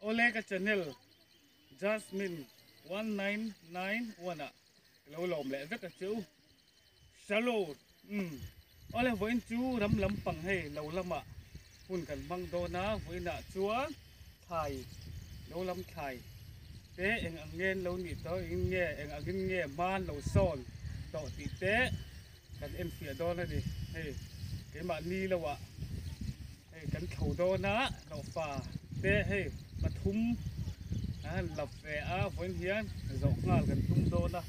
Olega channel Jasmine 1991 ạ lâu lồm lẹ rất là chữ salo ole với chú lắm lắm bằng hay lâu lắm ạ hun cần băng đô ná với nạ chúa thầy lâu lắm thầy thế anh nghe lâu nhị tới anh nghe anh nghe man lâu son tọ tị té cần em phía đô này đi hey cái mà ni lâu ạ hey cần thầu đô ná lâu phà té hey mà thum lập về với hiến dọc ngal gần tung đô na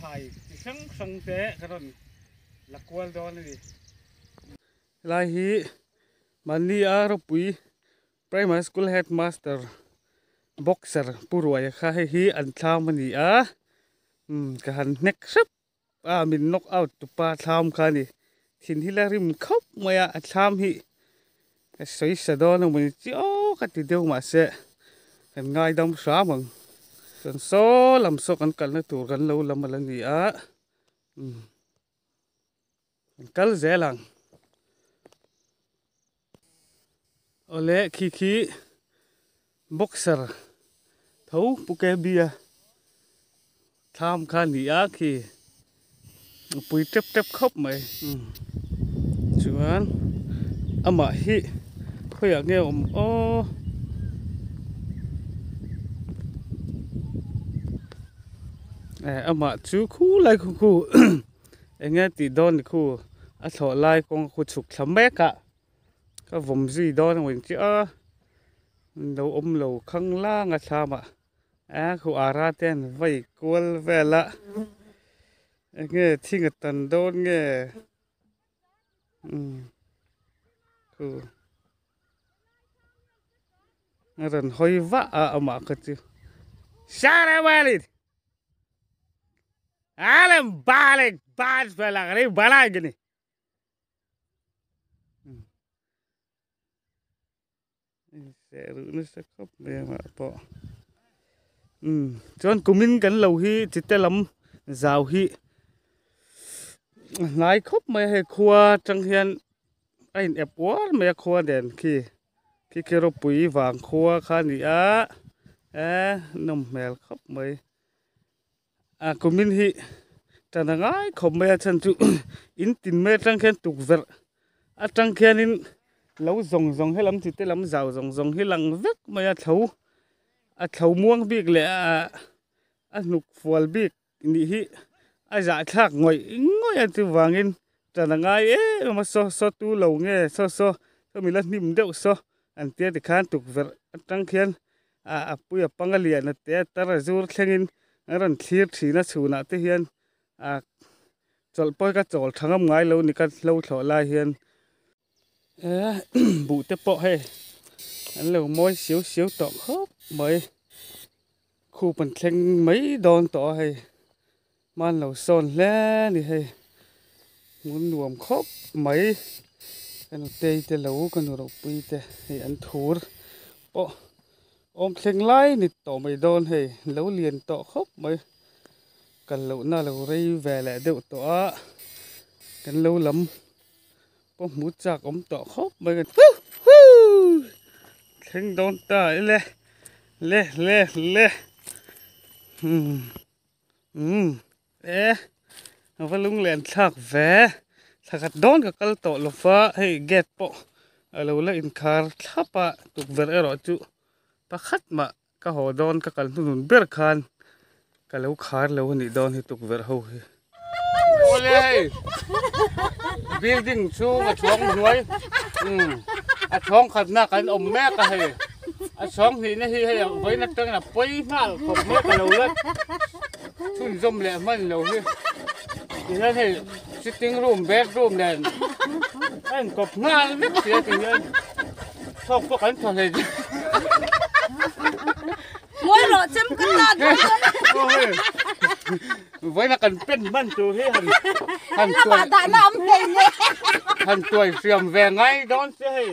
thầy chỉ sang té cái đó là quan đô này lại hi mani rồi primary school headmaster boxer puruai kha hi an tham mani cái han next sắp mình knock out tupa tham kha ni thin hi la rim khop maya tham hi cái soi sa đô nó mình chỉ cái ti deu mà sẽ cái ngay đông xóa mừng còn số làm số cần cần nó tủ gần lâu lắm mà lần gì cần dễ lắm ole khi boxer thấu buke bia tham khan gì khi bùi trấp trấp khóc mày chuan ama hi thôi nghe ô ama chú khu lại khu anh nghe tí đòn khu thọ lại con khu chụp thắm bé cả cái vùng gì đó mình chứ đầu lầu khăng la ngã sao mà khu ra tên vậy quên vềละanh nghe thi ngặt tần đòn nghe khu rồi hơi vã ama cái chứ sao đây vậy Alam balik bas belang ini bala gini. Seru ni sekop memang apa. Cuman kumin kan lauhi cita lam zauhi. Nai khop mai he khua trăng hian ain epwar mai khua den khi kero pui vàng khua khani nom mel khop mai. Kumin hi tanah ngai khomai chan chu in tin me tang khen tuk ver tang khen in lau zong he lam ti te lam zau zong hi lang vek mai thau muang bik le nuk fual bik ni hi za thak ngoi tu wangin tanah ngai ma so tu lo nge so mi la nim deuh so an te ti khan tuk ver tang khen puya pangalia na te tar zur thlengin ran thlir thina chuna te hian chol poi ka chol thangam ngai lo ni ka lo thlo lai hian bu te po he an lo moi siêu to khop mai khu pan thleng mấy don to he man lo son le ni he mun nuam khop mai kan te lo kan ro pui te he an thur po ôm thleng lai ni to mai don he lo liền to khop mai cần lâu na lâu rây về lại đều to cần lâu lắm có mút chạc ống to khóc mấy cái thanh đón ta le nó phải lung lên thạc về thạc đón cái cal to lộc phá hay get po lâu là in car tháp tục về ở chỗ ta khát mà cái hồ đón cái cal tụi bер khan cái lâu khár lâu này đón thì tục vợ hậu thì ôi building chu mà chóng nuôi chóng khát na cái ông mẹ cái hay chóng thì nó hay với nó trăng là quấy mà không mẹ cái lâu lên chun zoom lẹ mình lâu thì nó thì sitting room bedroom này anh cọp nga biết gì thì anh không có cái thằng này mỗi lọ chấm cái lọ với là cần pin bắn từ thế hành tuổi xiêm về ngay đón xe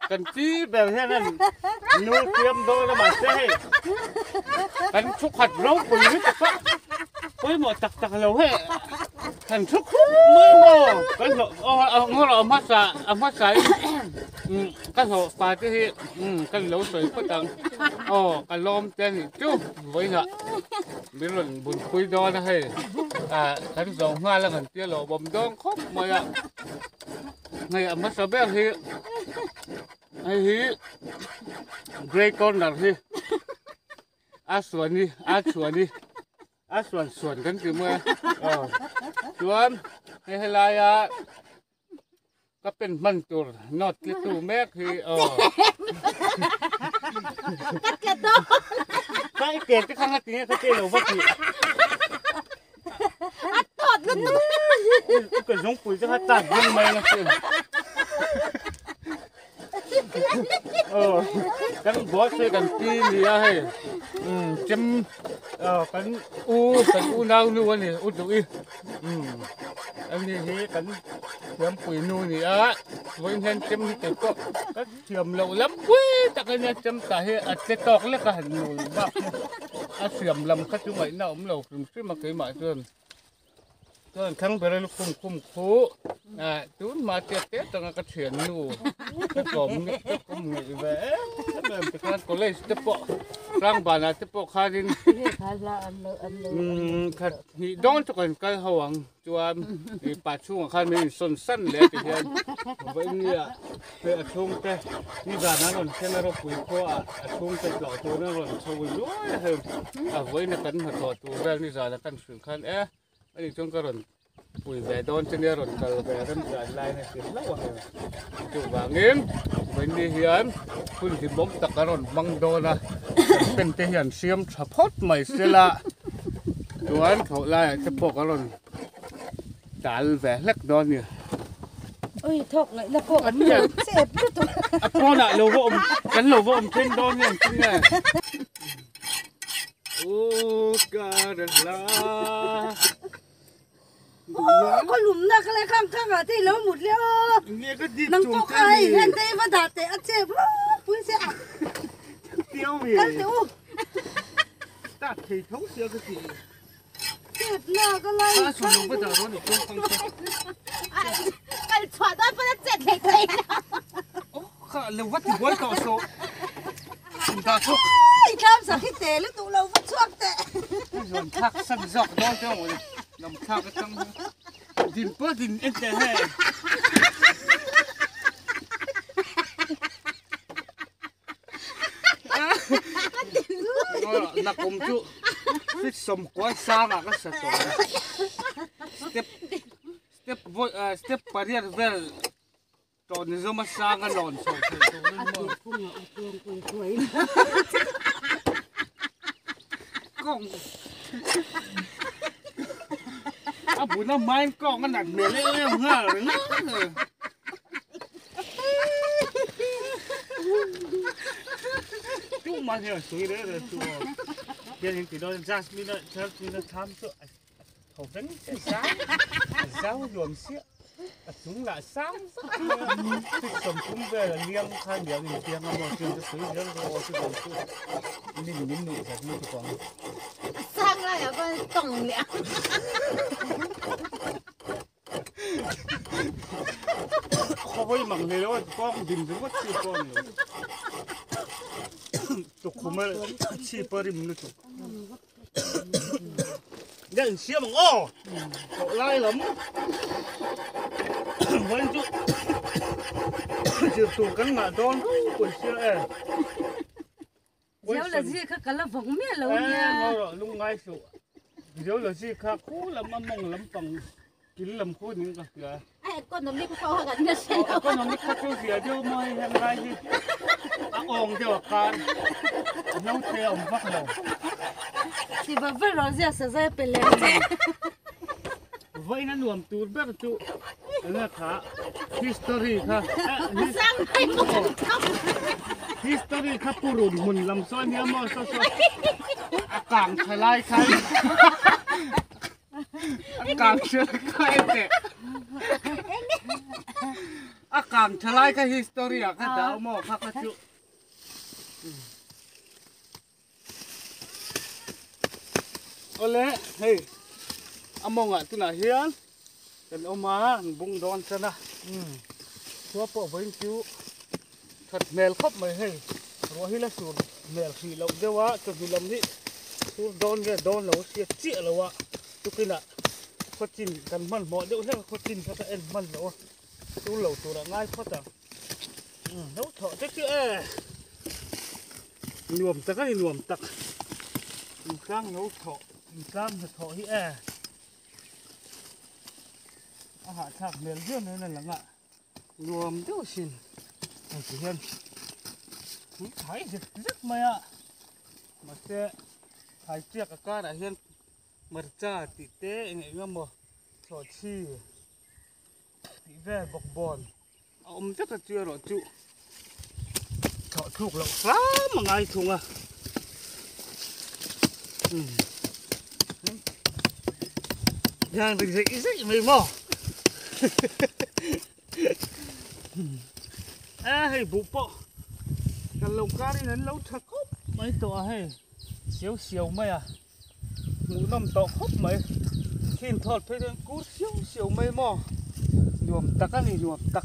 cần chi về thế này nuôi xiêm đôi là mà xe cần chúc hạt rau của những cái với một tặc lâu hết cần chúc mới mò cần ngô là mát xả cái hộ phá cái cái lẩu sợi phát tăng cái lom tên chú với nè biến luận buồn cuối đó là hay cái dòng hoa là gần tia lộ bầm đông khóc mà ạ ngày mất sao biết thì hay gray con là thì xuânกันคือเมื่อส่วนให้ลายก็เป็นมันตัวนอดที่ตู้แม่คือใครเกิดที่ข้างนี้เขาเจอเราว่าคือตอดกันก็ยงปุ๋ยจะตัดยังไงนะคือกันบอสกันตีนี่ให้จำกันอูนาวนู่นนี่อุดดูอีอันนี้เฮกันเทียมปุ๋ยนู่นนี่วันเห็นจำที่เต็มก็เทียมเราล้ำปุ้ยแต่กันเนี่ยจำแต่เฮอาจจะตอกเล็กก็หันนู่นบ้างเทียมลำก็จุ่มไว้หน้าเราซื้อมาเคยมาจนครั้งไปแล้วคุ้มคูจุนมาเตะตั้งกระเทียนนู่ก็กลมเว้ยแบบเป็นการก็เลยจะปะร่างบานาจะปะคาดินขัดหิดอนจุกันกันหวังจวนป่าช่วงข้ามีส่วนสั้นเลยทีเดียววันนี้เป็นช่วงแต่นี่บานาเราแค่เราคุยเพราะช่วงแต่หล่อตัวนั้นเราชวนด้วยเฮ้ยวันนี้กันหัดตัวแบบนี้จะกันสุดขั้นอันนี้ช่วงกระรนปุ๋ยแบบโดนเชนเนอร์รนกระแบบนั้นจะไล่ในสิ่งเล่าอะไรจุดว่าเงี้ยวันนี้เห็นคุณที่บ่มตะกระรนบังโดนะเป็นที่เห็นเสียมเฉพาะใหม่เสียละตัวนั้นเขาไล่จะปกกระรนจัลแบบเล็กโดนเนี่ยโอ้ยทกเลยแล้วพวกอันนี้เจ็บด้วยตัวพ่อน่ะเราว่ากันเราว่าเช่นโดนเนี่ยจริงไงโอ้กาเดลาก็หลุมนักอะไรข้างๆที่เราหมดแล้วนังพวกใครเห็นแต่ว่าด่าแต่เจ็บปุ้ยเสียเตี้ยวมีกันเดี๋ยวตัดที่ท้องเสียก็สิเจ็บหน้าก็เลยส่วนลงไปจากรถหนูต้องฟังกันฉวดได้เพราะเจ็บเลยโอ้ข้าเราวัดที่วัดต่อโซ่ตาทุกข้ามสักที่เตะแล้วตัวเราวัดช่วงเตะส่วนทักสักจอกโดนเจ้าหมดลำทักก็ต้องดินเปิดดินเอ็นแต่แห่นักอมจุฟิตสมควรสร้างอะไรสักตัวสเต็ปปารีเวลตอนนี้จะมาสร้างกันหลอนโซ่กล้องบุญน้ำไม้กล้องมันหนักเหนื่อยเลยเงี้ยเลยนะจุ่มมาเถอะสวยเลยตัวเดี๋ยวเห็นตีโดนจัสมินเธอมีทำตัวเขาเป็นสาวรวมเสียchúng là sáng tích sầm chúng về là liêng khai miệng thì tiếng nó trường cho suy rất là chứ còn chứ nên mình nụ thật như thế còn sang là ở con tổng lẹ khó bằng thế đó con tìm thấy mất chưa con rồi tục không mà chỉ bơi đi mình tục nhận xia bằng ô cậu lai lắm vẫn chú chưa tụ cắn mà đón quần xia dấu là gì khác cả là vòng mía lâu nha ngon rồi lung ngay sụ dấu là gì khác cú lắm mong lắm bằng kín lắm cú những cái kia con nó biết khó gần như thế nào con nó biết khác cái gì chứ mày hàng ngày gì ong theo can nấu theo vắt đầu thì bà vợ nó ra sẽ ra bên lên vậy nó nuông tụt bé tụt nó thả history ha history ha purun mun lam so nia mo so càng thay lai khai càng chưa khai thế càng thay lai cái history cái đạo mo khác cái chữ oleh hey among tu na hian ten oma bung don sana chua po voin chu thật mèo khóc mày hay rồi hi là xuống mèo thì lộng đeo á cho dù lộng đi xuống đón cái đón là sẽ chia làわtôi kia là có chín cần mặn mọi điều hết có chín các em mặn rồi tôi lẩu tôi là ngay phát à nấu thọ thế chứ nuồm tắc cái nuồm tắc sang nấu thọ sang thọ hi hạ thạc miền dương này là ngạ nuồm tiêu xin chỉ hiền thấy rất mày ạ mà sẽ thấy chiếc cả đã hiền mật cha tỉ tế nghệ ngâm mà thọ chi tỉ về bọc bòn ông rất là chưa rõ trụ thọ thuộc lậu phá mà ngay thùng à giang được dậy dậy mày mò hay bụ bộ cái lồng cá đi đến lâu thật khóc mấy tổ hay xíu xíu mày à mũ nằm tổ khóc mày khi thọt phải đến cú xíu xíu mày mò luồng tắc này luồng tắc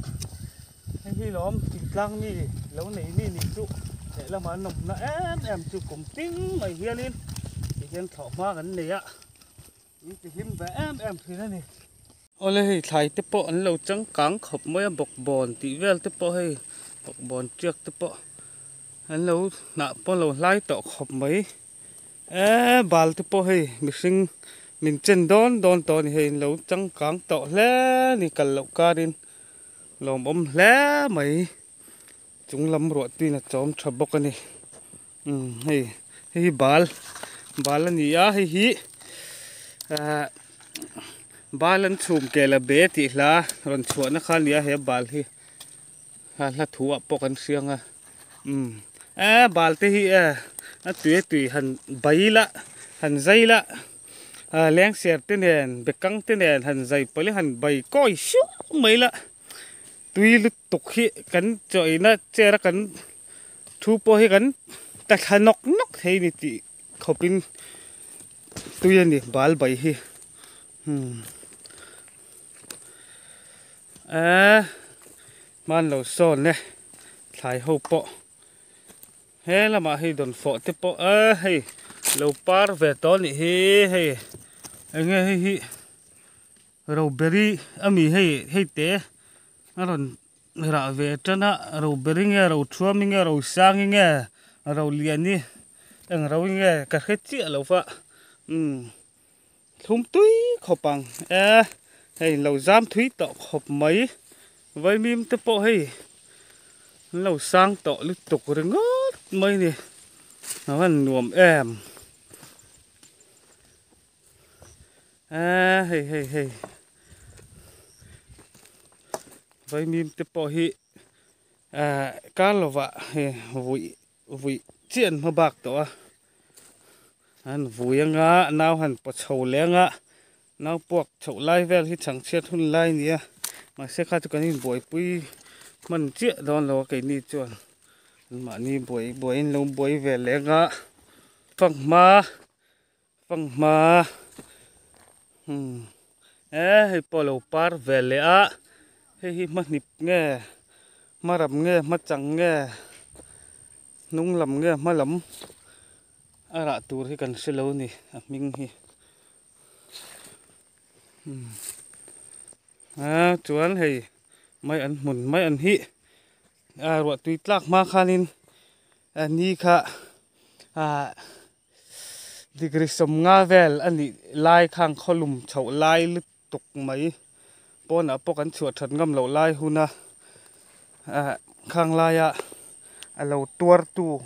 hay khi nó thịt lăng đi lâu này đi trụ để làm ăn nồng nó em chịu cùng tính mày hiên lên thì hiên thọ ma gần này ạ thì hiên vẽ em thì thế này ôi lấy thay tiếp bộ anh lâu trắng cáng khop mấy bọc bòn tí vel tiếp bộ hay bọc bòn trước tiếp bộ anh lâu nạp bộ lâu lái tọ khop mấy bal tiếp bộ hay mình chân đón tọ này hay lâu trắng cáng tọ lẽ này cần lậu ca đi lòng ôm lẽ mấy chúng lâm ruột tuy là chóm chập bọc này hay bal là gì á hay balan chum ke la be ti hla ron chuana kha nia he bal hi ha la thuwa pokan sianga bal te hi a tui han baila han zaila leng ser te nen bekang te nen han zai pali han bai koi shu maila tui lu tuk hi kan choina chera kan thu po hi kan ta khanok nok thei ni ti khopin tui ani bal bai hi man lâu son nè thái hậu bọ thế là mà hay đồn phọ tiếp bọ hay lâu par về to nị hay anh nghe hay rau berry ami hay té nó đồn rạ về chân á rau berry nghe rau chua nghe rau sang nghe rau liền đi anh rau nghe cả hết chia lâu phạ thùng túi khop bằng hay lâu giam thúy tọ khop mấy với mìm tiếp bộ hay lâu sang tọ lít tục rồi ngót mấy nè nó ăn nuồm em hay với mìm tiếp bộ hay cá lò vạ hay vui chuyện mà bạc tọ anh vui ngã nào hẳn bọt sầu lẽ ngã nào buộc chậu lai vel khi chẳng chết hun lai nè mà sẽ khai cho cái này buổi pui mình chết đó là cái này chuẩn mà ni buổi lâu buổi về lẽ ngã phăng mà hay polo par về lẽ hay mà nịp nghe mà rầm nghe mà chẳng nghe nung lầm nghe mà lắm rạ tu thì cần sẽ lâu nè mình hi chuan hay mấy anh muốn mấy anh hi ruột tùy lắc ma khanin ni kha degree som nga vel ani lai khang kholum chau lai lu tuk mai pon a pokan chuat that ngam lo lai huna khang lai a lo tuar tu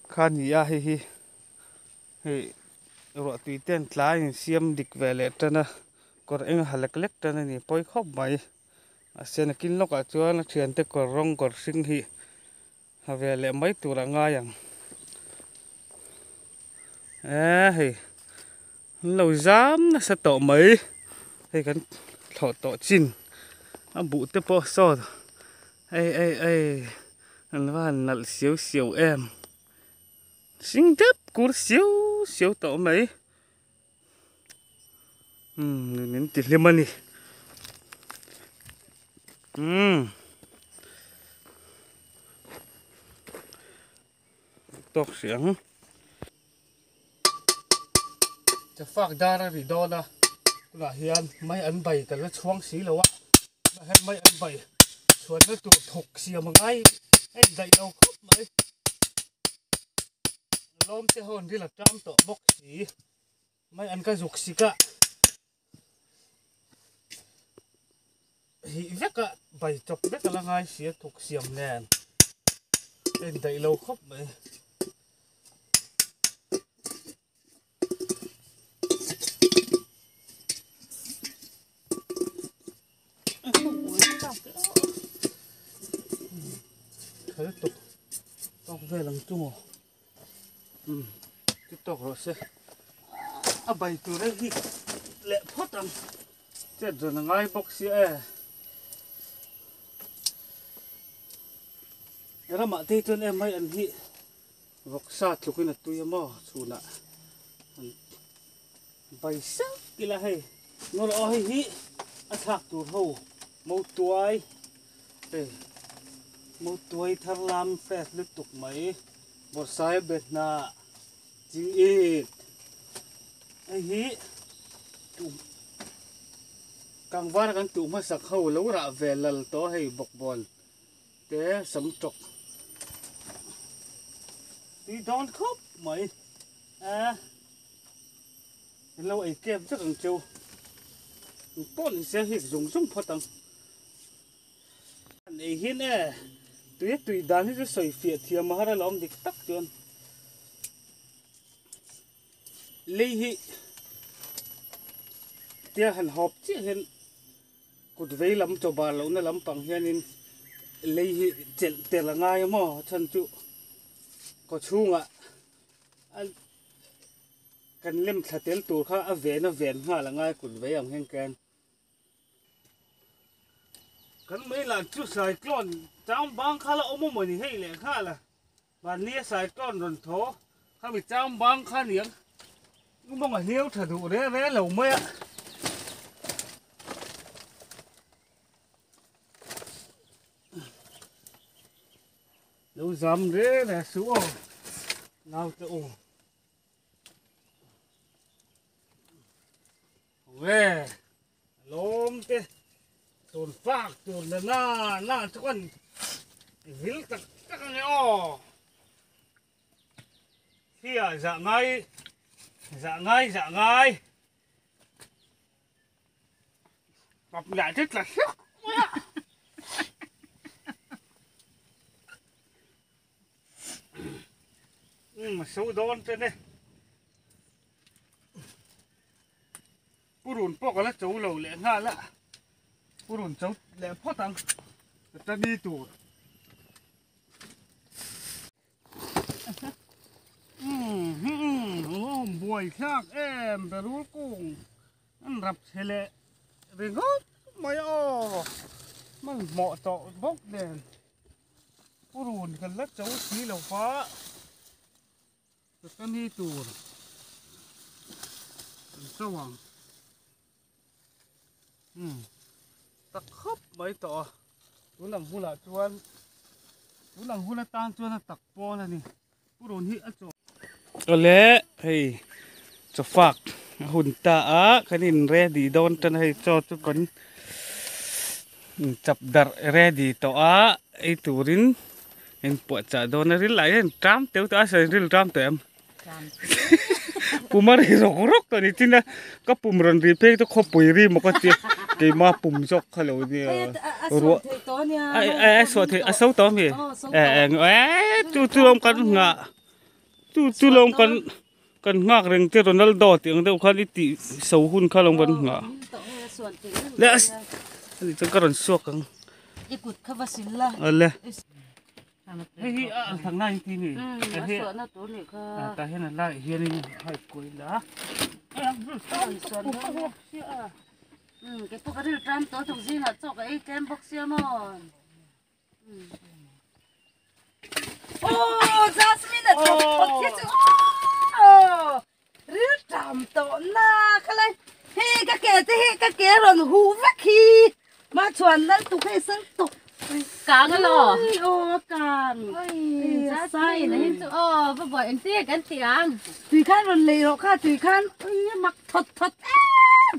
khan ya hi ruột tùy ten tlai siam dik vele tana kor eng halak lek tana ni poi khop mai sen kin lok a chuan thian te kor rong kor sing hi havele mai tura nga yang hay lâu dám nó sẽ tổ mấy hay cái thọ tổ chín nó bụ tiếp po so anh va nặn xíu xíu em xinh đẹp cú xíu tổ mấy nên tiền liêm money tóc xiangจะฝากดาราดีดอนะlà hiền mấy ăn bày cái nó xoang xí lâu á hết mấy ăn bày chuột nó tụ thục xìa mà ngay hết dậy đâu khóc mấy lom cái hồn đi là trăm tổ bốc xí mấy ăn cái dục xí cả hỉ vét cả bày chọc vét cả là ngay xía thục xiềm nè hết dậy lâu khóc mấy thấy tục tóc về lần chung tiếp tục rồi sẽ bày từ đây thì lệ phốt rằng chết rồi là ngay bốc xe ra mà thấy cho em mấy anh hi vọc sát lúc này tôi mà chú nè bày sắc kia là hay nó là hi thạc tụi hầu màu tuổi một tuổi thằng làm phép liên tục mấy một sai biệt na chỉ ít ai hí tụm càng vắt càng tụm mà sặc hầu lâu ra về lal to hay bọc bòn té sấm trọc đi đón khóc mấy lâu ấy kem chắc càng trâu con sẽ hiện dùng súng phát tăng này hiên tùy đàn hết sợi phiệt thì mà ra lom đi tắc chuan lấy hi tia hàn họp chứ hiên cột vây lắm cho bà lâu nó lắm bằng hiên nên lấy hi tiền là ngay mà chân chú có chung ạ cần lim thật tiền tủ khá về nó về hà là ngay cột vây ông hiên kèn cần mấy là chú sài con trong bang khá là ôm mình hay lẽ khá là và nia sài con rồi thố khá bị trong bang khá niếng cũng mong là nhiều thật đủ đấy vé lẩu mẹ đâu dám đấy là số nào tự về lôm cái tồn phạc tồn là na cho con vil tắc tắc này ô khi dạ ngay bọc lại rất là sức mà xấu đón trên đây bùn bọc là cháu lầu lẹ nga lạ bùn cháu lẹ phốt tăng ta đi tù buổi khác em ta rú cùng ăn rập xe lẹ rồi ngót mày ô mình mọ tọ bốc đèn bùn gần lắc cháu xí lầu phá ta đi tù sao hoàng ta khóc mấy tọ tú làm vu là chuan tú làm vu là tan chuan là tặc po là nè bù đồn hi cho có lẽ thì cho phạcหุ่นตาคันนี้เรดีโดนจนให้จอทุกคนจับดัดเรดีต่อไอตูรินเห็นปวดจะโดนรินไหลเห็นจ้ำเตี้ยวตัวใส่รินจ้ำเต็มปุ่มอะไรรกตัวนี้จริงนะก็ปุ่มรันรีเพกต้องครบปุ๋ยรีมันก็เจี๊ยเกี่ยมาปุ่มจกเขาเลยเนี่ยรัวไอ้สวดที่ไอ้เสาตัวมีจู่ลงกันงะจู่ลงกันงากเร่งเจ้าโรนัลโดเตียงเดียวเขาดิติเสาหุ่นเขาลงกันงะแล้วอันนี้จะกระโดดสวกกันอีกุดข้าวสิลล่ะอะไรเฮ้ยทางหน้าจริงๆนี่แต่เฮ้ยแต่เห็นอะไรเฮียนี่ให้กุยละส่วนcái bốc cái tram tối thùng gì là cho cái kem bốc xe mòn ô Jasmine là cho bốc xe chứ ô rít tram tối na cái này hey cái kia rồi hú vắt khi mà chuẩn lên tụi hay sân tụi càng cái lò ô càng giá sai này chứ bà bỏ em tiếc cái tiền tùy khăn rồi lì rồi khá tùy khăn mặc thật thật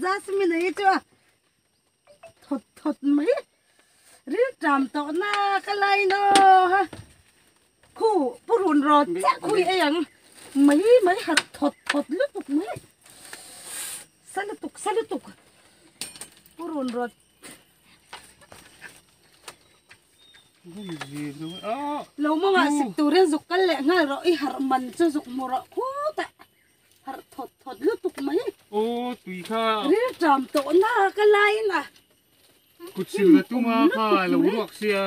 giá xin mình ấy chưa thật thật mấy riết tràm tổ na cái này nó ha khu bút hồn rồi chắc khui ấy mấy mấy hạt thật thật lúc tục mấy sao lúc tục bút hồn rồi lâu mà ngã xịt tủ ra dục cái lẹ ngay rồi hạt mần cho dục một rồi khu tại hạt thật lúc tục mấy ô tùy kha riết tràm tổ na cái này nè cút xíu là tu ma kha là uống xia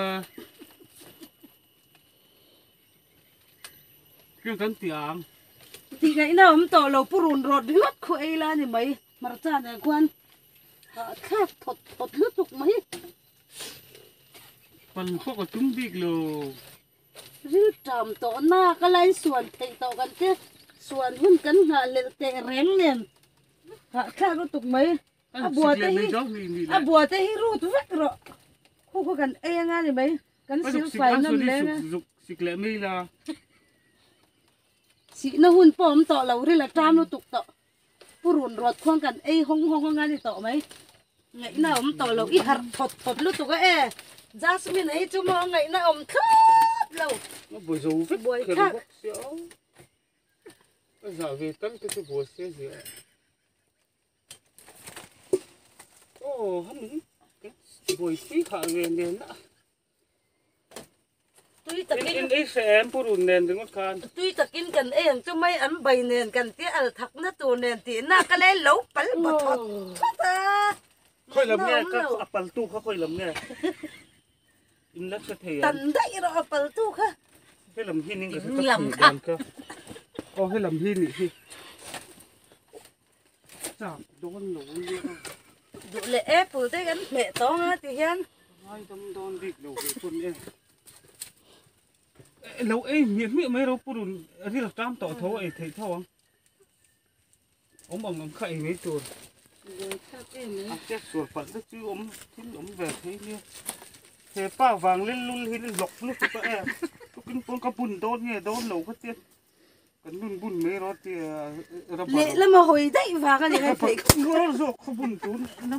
kêu tấn tiếng thì cái nào ông tổ lâu bút hồn rồi lướt khuấy là thì mấy mà ra này quan khác thật lúc tục mấy phần phúc ở chúng đi lồ riết tràm tổ na cái này xuân thầy tổกันchứ xuân hun cấn hạ lệ tệ rén liền khác lúc tục mấy bùa tê hi rút vết rồi khu có cần e nga thì mấy cần xíu phải năm lên dục xịt lệ mi là chị nó hun pom tọ lâu đi là tram nó tục tọ bù rùn rọt khoang cần e hong nga thì tọ mấy ngày nào ông tọ lâu ít hạt thọt lúc tục cái Jasmine ấy chú mò ngày nào ông khát lâu nó bồi dầu vết bồi cái khác bốc xéo cái giờ về tấn cái bùa xéo gì ô hắn cái bồi phí khả về nền đó tuy ta kinh ấy sẽ em bù rùn nền đừng có khan tuy ta kinh cần e chú mấy ăn bày nền cần tía ăn thắc nó tù nền tía na cái này lâu bắn bật thọt ta khơi lầm nghe các apple tu khơi lầm nghe in lắc cái thề tận đấy rồi apple tu khá cái lầm hin nhưng cái lầm khá có cái lầm hin thì chạm đón nổ như dụ lệ ép phụ tới gắn mẹ to ha thì hen hai đâm đón vịt đầu về con em lâu ấy miệng miệng mấy đâu phụ đùn thì là trăm tỏ thấu ấy thấy thâu không ông bằng khậy mấy chuột chết chuột phật rất chứ ông thím ông về thấy như thế bao vàng lên luôn lên lọc lúc các em cái con cá bùn đón nghe đón lâu hết tiết cái bùn mấy đó thì lệ là mà hồi đấy và cái này phải nó rộp không bùn trốn nó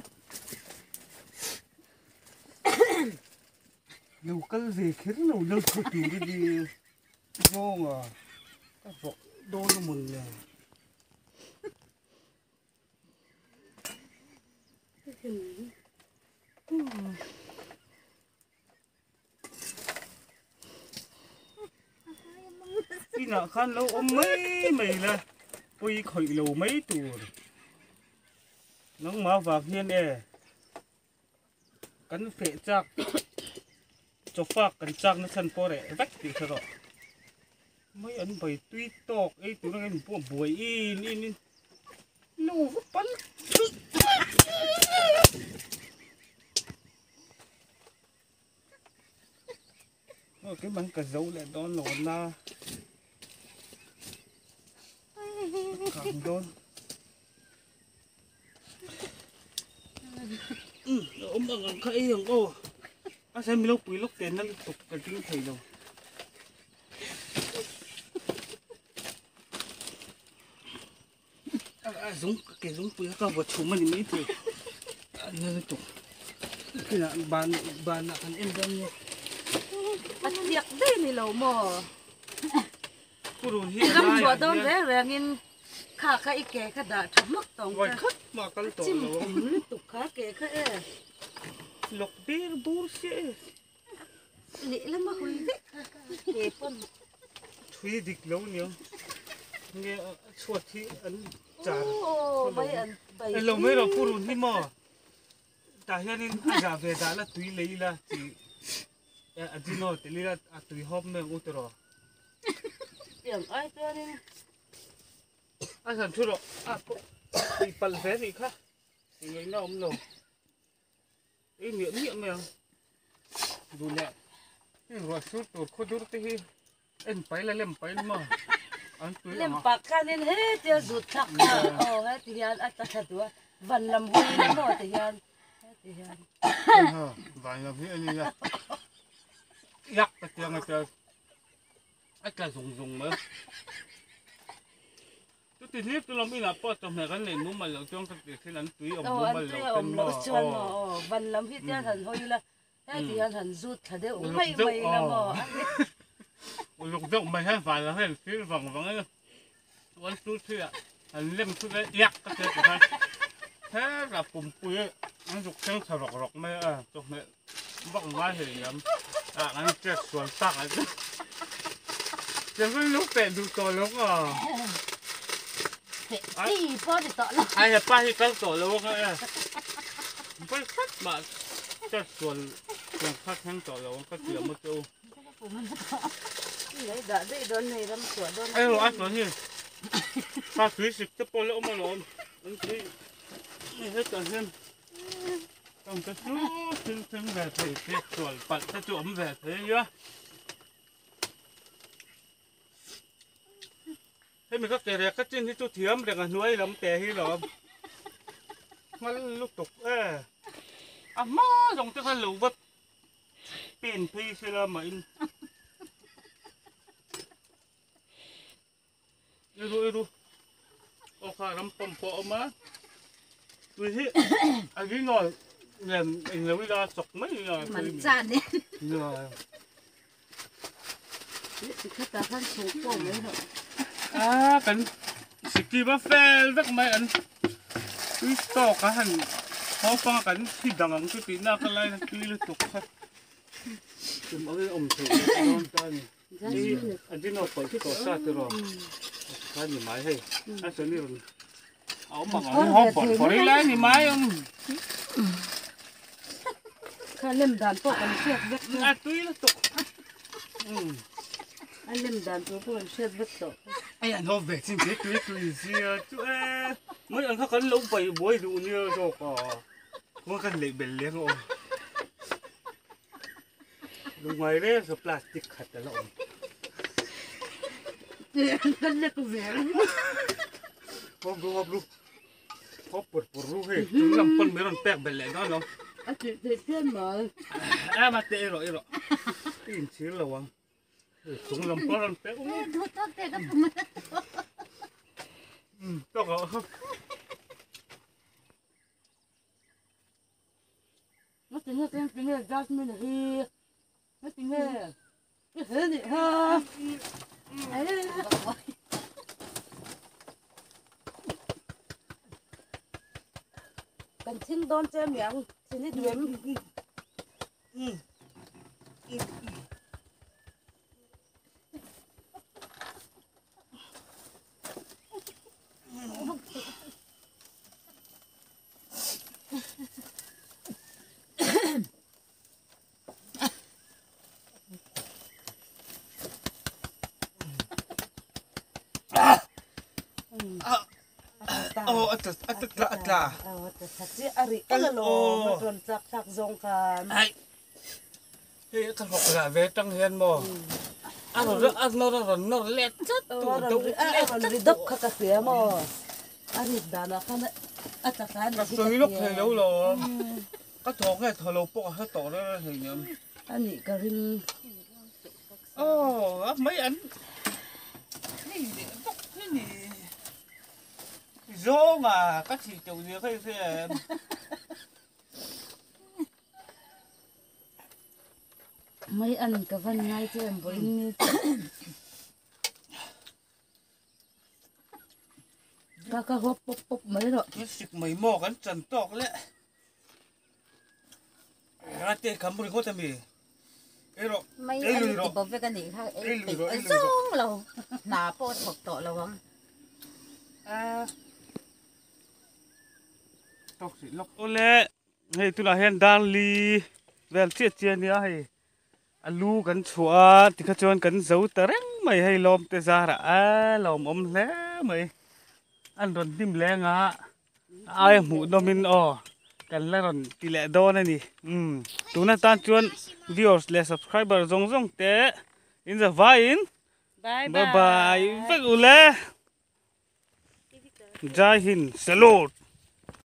lâu cái gì khiến lâu lâu thôi thì đi vô mà các vợ đón nó mừng này khi nào khăn lâu ôm mấy mày là ôi khởi lâu mấy tuổi nó mà vào hiên e cắn phệ chắc cho phác cắn chắc nó sân po đấy vách thì sao rồi mấy anh bày tuy tọc ấy tụi nó em buồn buổi in lâu bắn cái bánh cà dấu lại đó nổ na cảm đôn ôm bằng khơi hưởng ô xem lúc quý lúc tiền nó liên tục cái tiếng thầy đâu giống cái giống quý các vật chủ mình mấy thì liên tục cái là bàn là thằng em đang bắt tiệc đấy này lâu mà cái găm chùa đâu đấy rồi nhìn khá cái kẻ khá đã chấm mắc tổng vậy khất mà cái tổ chim liên tục khá kẻ khá lộc bê bùn xe lệ lắm mà hồi đấy kẻ phân thuê địch lâu nhiều nghe chuột thì ấn trả bây lâu mấy rồi phụ rùn thì mò tại hiện nên giả về giá là tùy lấy là chỉ đi nói thì là tùy hôm này út rồi tiếng ai cho nên sản xuất rồi thì phần vé gì khác thì người nào cũng rồi cái miệng mèo dù lẹ rồi suốt rồi khô đốt thì em phải là làm phải mà làm bạc cái nên hết cho rụt chắc hết thì anh ta thật quá vần làm vui lắm rồi thì anh vài làm việc như vậy yak cái tiếng này chơi ai cả dùng mới tôi tìm hiểu tôi làm gì là bỏ trong này cái này nó mà lẩu trong cái thế là tùy ông nó mà lẩu ông lẩu chân mà văn làm hết ra thần thôi là cái thì thần rút thật đấy ông mày là mà lục rộng mày hay phải là hay phía vòng ấy vẫn chút thôi ạ anh lên chút đấy yak cái tiếng của anh thế là cùng quỳ anh dục chân thở rọc mày trong này vọng vai thì lắm anh chết xuân sắc ấy chẳng lúc bèn đủ to lúc đi po thì tọt lắm ai là ba thì cắt tổ lúc ấy phải cắt mà chết xuân chẳng cắt hàng tổ lúc cắt kiểu một chỗ đấy đã đây đón này đón sửa đón ai rồi ăn rồi nhỉ ta thúy xịt cái bò lỗ mà lộn anh thúy hết cả hen trong cái thứ về thì thiệt chuẩn bận cái trộm về thế nhá thế mình có thể là cái trênที่ตัวเทียมเด็กน้อยลำแต่ที่หรอมันลูกตกอ่ะมาตรงที่เขาหลูว่าเปลี่ยนพี่ใช่ไหมไหมดูโอเคน้ำปมพอมาดูที่อันนี้หน่อยเนี่ยเวลาสกไม่หน่อย มันจานเนี่ย หน่อย cái ta khăn số của mấy hảกันสิกีบาแฟสักไหมอันวิสโต้กันหันเขาฟังกันที่ดังที่ปีหน้ากันเลยที่เลยตกครับจะมาเลยอมถูกนอนกันนี่อันที่นอนปล่อยที่ต่อซาตลอดข้าหนีไม้ให้อันนี้มันเอามาเอาห้องปอดพอได้แล้วหนีไม้ยัง khăn lên đàn bộ còn xếp vứtอันตุ้ยแล้วตก anh lên đàn bộ còn xếp vứt tổ ไอ้อันเขาเวกจริงๆตุ้ยเสียจุ๊เอ๊ะเมื่ออันเขากันลงไปบ่อยดูเนี่ยโจกอ่ะมันกันเหล็กเป็นเลี้ยงอ่ะลงไว้เลยสพลาสติกขัดแต่ละอง khăn lên cái vẻ พบดูพบปวดรู้เฮ้ยถึงลำปนไม่ร้อนแป๊กเป็นแหล่งนั่นเนาะ anh chị thấy thiên mà มาเตะหรอตีนชื้นระวังถึงลำปนร้อนแป๊ก ดูต้องเตะกับผม ต้องเอา nó tính là cái này Jasmine là hi nó tính là cái thế này ha cần xin đón cho miệng xin đi đuổi atla thật sự ari cái lô mà tuần chắc dùng cả ai cái học là về trong hiền mò nó lẹt chất còn đi đập các cái phía mà ari đàn khăn cái tôi lúc thầy lâu rồi cái thằng cái thằng lâu bốc hết tổ đó thì nhầm anh ấy cái rin mấy anh dỗ mà các chị chịu gì hay thế mấy anh cái văn ngay cho em với như các hộp bốc mấy rồi cái xịt mấy mỏ cái trần tọc lẽ ra tiền cầm bùi có thêm gì rồi ไม่อันนี้ติดบอกไปกันนี่ค่ะไอ้ซ่องเราหนาโปถกต่อเราวัง tóc xịt lóc ô lẽ hay tôi là hen đan li về chiết chiên nhá hay alu cần chua thì các chọn cần dấu tờ răng mày hay lom tê ra ra lom ôm lẽ mày ăn rồi tim lẽ ngã ai mũ nó mình cần là rồi tỷ lệ đo này nè tôi nói tan chọn viewers le subscriber rong rong té in the vine bye bye bye vậy ô lẽ Jai Hind, salute.